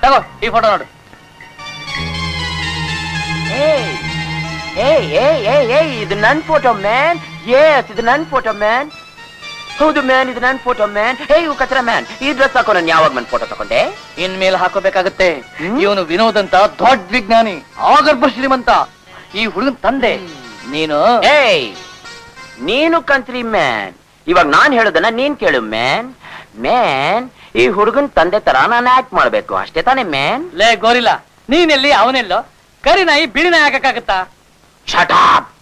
ತಗೋ ಈ ಫೋಟೋ ನೋಡು. ಇದು ನನ್ ಫೋಟೋ ಮ್ಯಾನ್. ಎಸ್, ಇದು ನನ್ ಫೋಟೋ ಮ್ಯಾನ್. ಹೌದು ಮ್ಯಾನ್, ಇದು ನನ್ ಫೋಟೋ ಮ್ಯಾನ್. ಇವು ಕಚರ ಮ್ಯಾನ್. ಈ ಡ್ರೆಸ್ ಹಾಕೋ ನಾನು ಯಾವಾಗ ನನ್ ಫೋಟೋ ತಗೊಂಡೆ? ಇನ್ಮೇಲೆ ಹಾಕೋಬೇಕಾಗತ್ತೆ. ಇವನು ವಿನೋದ್ ಅಂತ ದೊಡ್ಡ ವಿಜ್ಞಾನಿ, ಆಗರ್ಭ ಶ್ರೀಮಂತ, ಈ ಹುಡುಗನ್ ತಂದೆ. ನೀನು ನೀನು ಕಂತ್ರಿ ಮ್ಯಾನ್. ಇವಾಗ ನಾನ್ ಹೇಳೋದನ್ನ ನೀನ್ ಕೇಳು ಮ್ಯಾನ್. ಮ್ಯಾನ್, ಈ ಹುಡುಗನ್ ತಂದೆ ತರ ನಾನು ಆಕ್ಟ್ ಮಾಡ್ಬೇಕು, ಅಷ್ಟೇ ತಾನೇ ಮ್ಯಾನ್? ಲೇ ಗೋರಿಲ್ಲ, ನೀನೆಲ್ಲಿ ಅವನೆಲ್ಲೋ? ಕರಿ ನಾಯಿ ಬಿಳಿ ನಾಯಿ ಹಾಕಕ್ಕಾಗತ್ತಾ? Shut up.